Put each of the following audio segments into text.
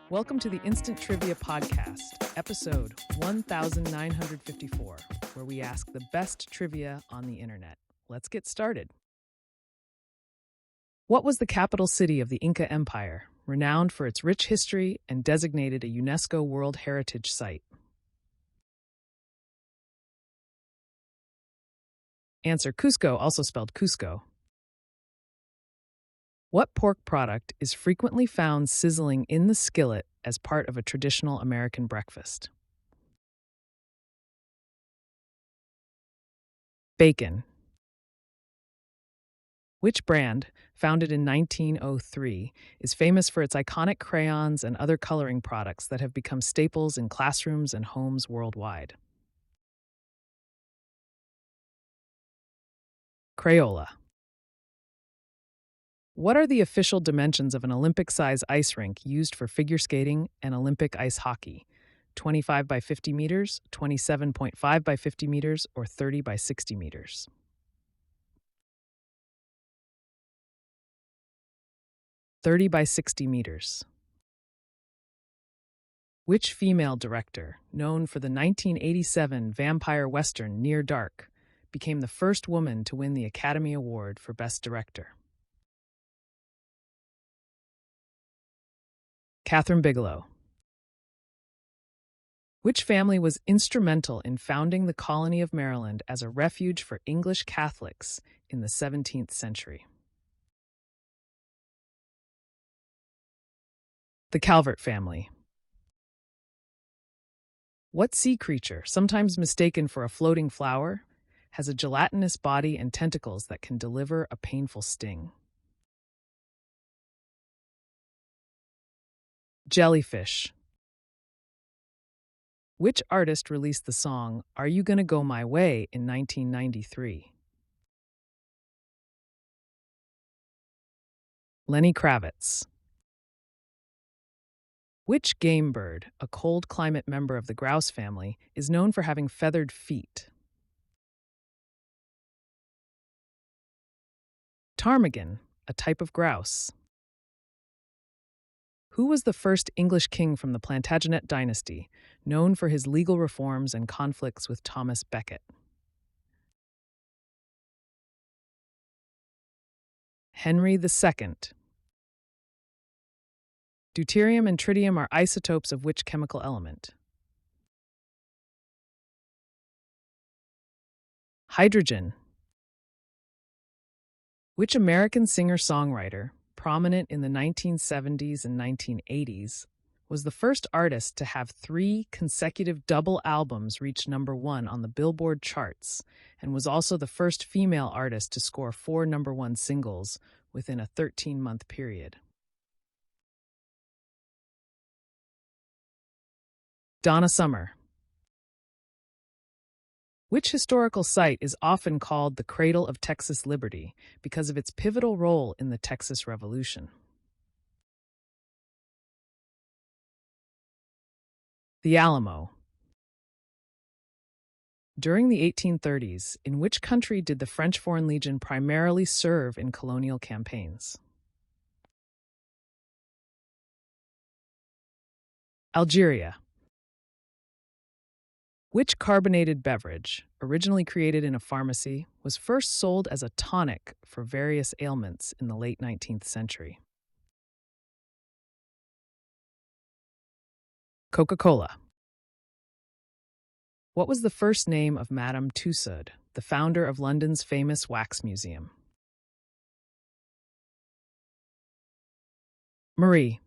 Welcome to the Instant Trivia Podcast, episode 1954, where we ask the best trivia on the internet. Let's get started. What was the capital city of the Inca Empire, renowned for its rich history and designated a UNESCO World Heritage Site? Answer: Cusco, also spelled Cusco. What pork product is frequently found sizzling in the skillet as part of a traditional American breakfast? Bacon. Which brand, founded in 1903, is famous for its iconic crayons and other coloring products that have become staples in classrooms and homes worldwide? Crayola. What are the official dimensions of an Olympic-size ice rink used for figure skating and Olympic ice hockey? 25 by 50 meters, 27.5 by 50 meters, or 30 by 60 meters? 30 by 60 meters. Which female director, known for the 1987 vampire western Near Dark, became the first woman to win the Academy Award for Best Director? Kathryn Bigelow. Which family was instrumental in founding the colony of Maryland as a refuge for English Catholics in the 17th century? The Calvert family. What sea creature, sometimes mistaken for a floating flower, has a gelatinous body and tentacles that can deliver a painful sting? Jellyfish. Which artist released the song Are You Gonna Go My Way in 1993? Lenny Kravitz. Which game bird, a cold climate member of the grouse family, is known for having feathered feet? Ptarmigan, a type of grouse. Who was the first English king from the Plantagenet dynasty, known for his legal reforms and conflicts with Thomas Becket? Henry II. Deuterium and tritium are isotopes of which chemical element? Hydrogen. Which American singer-songwriter, prominent in the 1970s and 1980s, was the first artist to have 3 consecutive double albums reach #1 on the Billboard charts, and was also the first female artist to score 4 #1 singles within a 13-month period? Donna Summer. Which historical site is often called the Cradle of Texas Liberty because of its pivotal role in the Texas Revolution? The Alamo. During the 1830s, in which country did the French Foreign Legion primarily serve in colonial campaigns? Algeria. Which carbonated beverage, originally created in a pharmacy, was first sold as a tonic for various ailments in the late 19th century? Coca-Cola. What was the first name of Madame Tussaud, the founder of London's famous wax museum? Marie.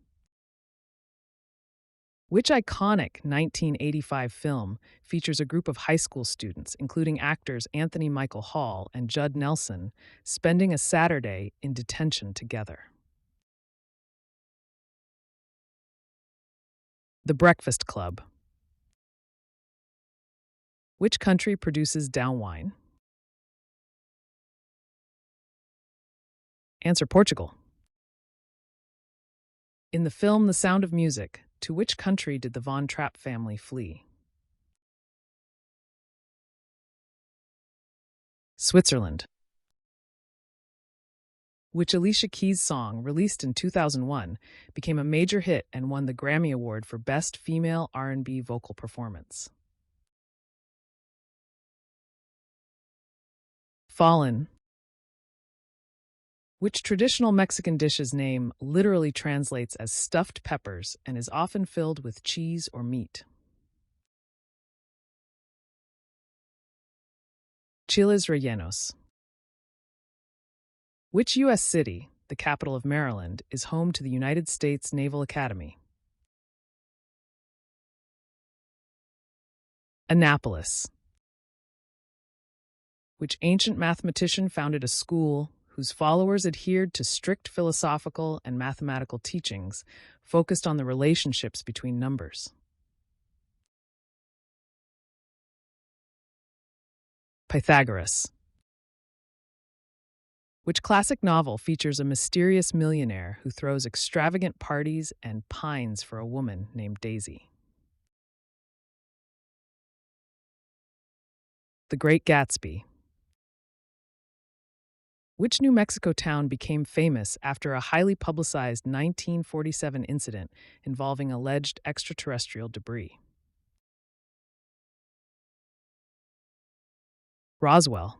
Which iconic 1985 film features a group of high school students, including actors Anthony Michael Hall and Judd Nelson, spending a Saturday in detention together? The Breakfast Club. Which country produces Down wine? Answer: Portugal. In the film The Sound of Music, to which country did the Von Trapp family flee? Switzerland. Which Alicia Keys' song, released in 2001, became a major hit and won the Grammy Award for Best Female R&B Vocal Performance. Fallen. Which traditional Mexican dish's name literally translates as stuffed peppers and is often filled with cheese or meat. Chiles rellenos. Which U.S. city, the capital of Maryland, is home to the United States Naval Academy? Annapolis. Which ancient mathematician founded a school whose followers adhered to strict philosophical and mathematical teachings focused on the relationships between numbers? Pythagoras. Which classic novel features a mysterious millionaire who throws extravagant parties and pines for a woman named Daisy? The Great Gatsby. Which New Mexico town became famous after a highly publicized 1947 incident involving alleged extraterrestrial debris? Roswell.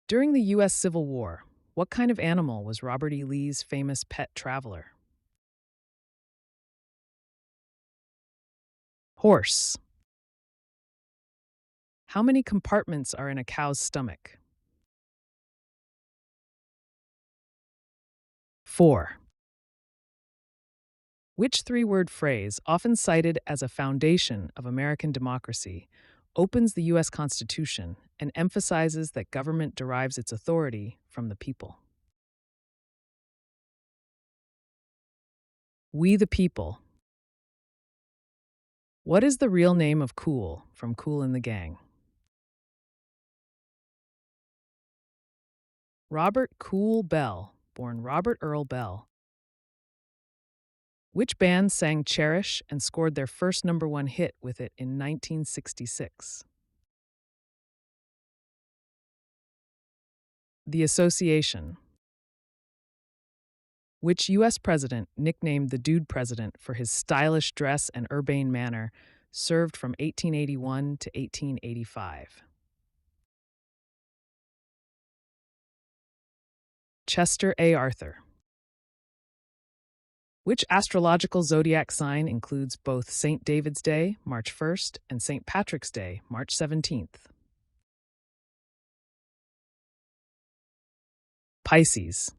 During the U.S. Civil War, what kind of animal was Robert E. Lee's famous pet traveler? Horse. How many compartments are in a cow's stomach? 4. Which three-word phrase, often cited as a foundation of American democracy, opens the U.S. Constitution and emphasizes that government derives its authority from the people? We the People. What is the real name of Kool from Kool and the Gang? Robert Kool Bell, born Robert Earl Bell. Which band sang Cherish and scored their first #1 hit with it in 1966? The Association. Which U.S. president, nicknamed the Dude President for his stylish dress and urbane manner, served from 1881 to 1885? Chester A. Arthur. Which astrological zodiac sign includes both St. David's Day, March 1st, and St. Patrick's Day, March 17th? Pisces.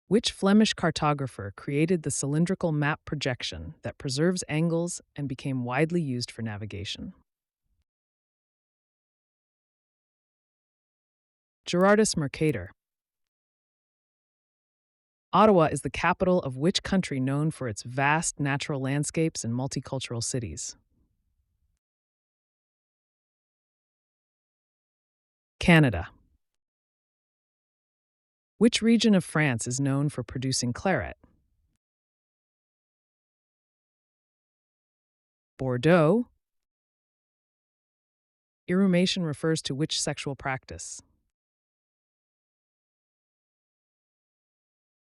Which Flemish cartographer created the cylindrical map projection that preserves angles and became widely used for navigation? Gerardus Mercator. Ottawa is the capital of which country known for its vast natural landscapes and multicultural cities? Canada. Which region of France is known for producing claret? Bordeaux. Irrumation refers to which sexual practice?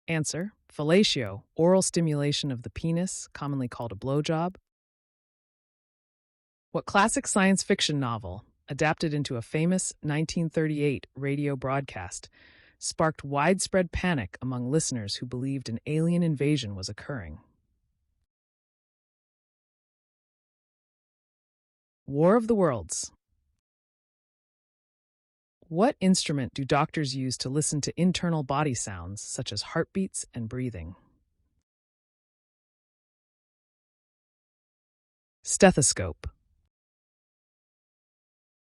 Answer: fellatio, oral stimulation of the penis, commonly called a blowjob. What classic science fiction novel, adapted into a famous 1938 radio broadcast, sparked widespread panic among listeners who believed an alien invasion was occurring? War of the Worlds. What instrument do doctors use to listen to internal body sounds, such as heartbeats and breathing? Stethoscope.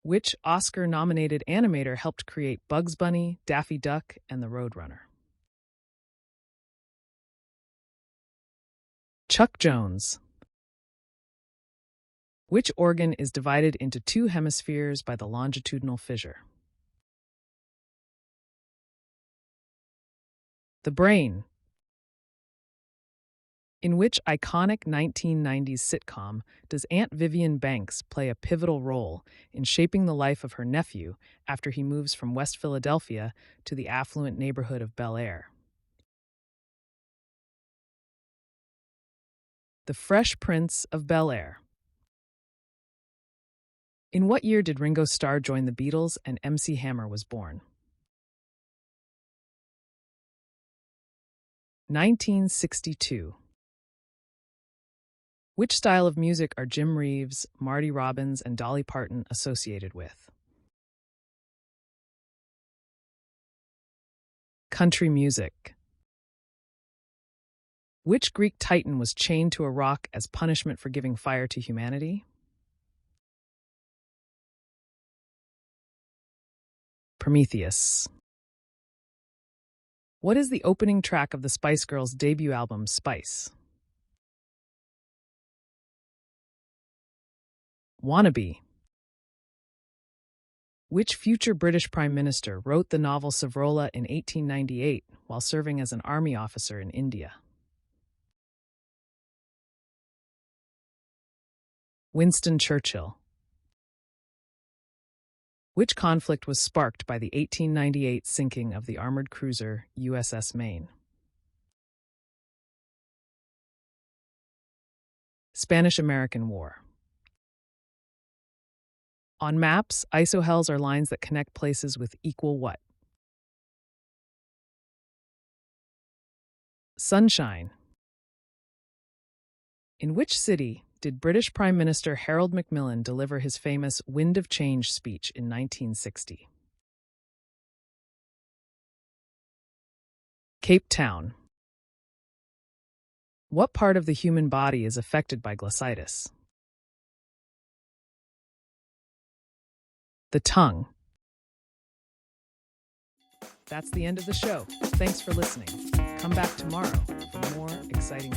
Which Oscar-nominated animator helped create Bugs Bunny, Daffy Duck, and the Roadrunner? Chuck Jones. Which organ is divided into two hemispheres by the longitudinal fissure? The brain. In which iconic 1990s sitcom does Aunt Vivian Banks play a pivotal role in shaping the life of her nephew after he moves from West Philadelphia to the affluent neighborhood of Bel Air? The Fresh Prince of Bel Air. In what year did Ringo Starr join the Beatles and MC Hammer was born? 1962. Which style of music are Jim Reeves, Marty Robbins, and Dolly Parton associated with? Country music. Which Greek titan was chained to a rock as punishment for giving fire to humanity? Prometheus. What is the opening track of the Spice Girls' debut album, Spice? Wannabe. Which future British Prime Minister wrote the novel Savrola in 1898 while serving as an army officer in India? Winston Churchill. Which conflict was sparked by the 1898 sinking of the armored cruiser USS Maine? Spanish-American War. On maps, isohels are lines that connect places with equal what? Sunshine. In which city did British Prime Minister Harold Macmillan deliver his famous Wind of Change speech in 1960? Cape Town. What part of the human body is affected by glossitis? The tongue. That's the end of the show. Thanks for listening. Come back tomorrow for more exciting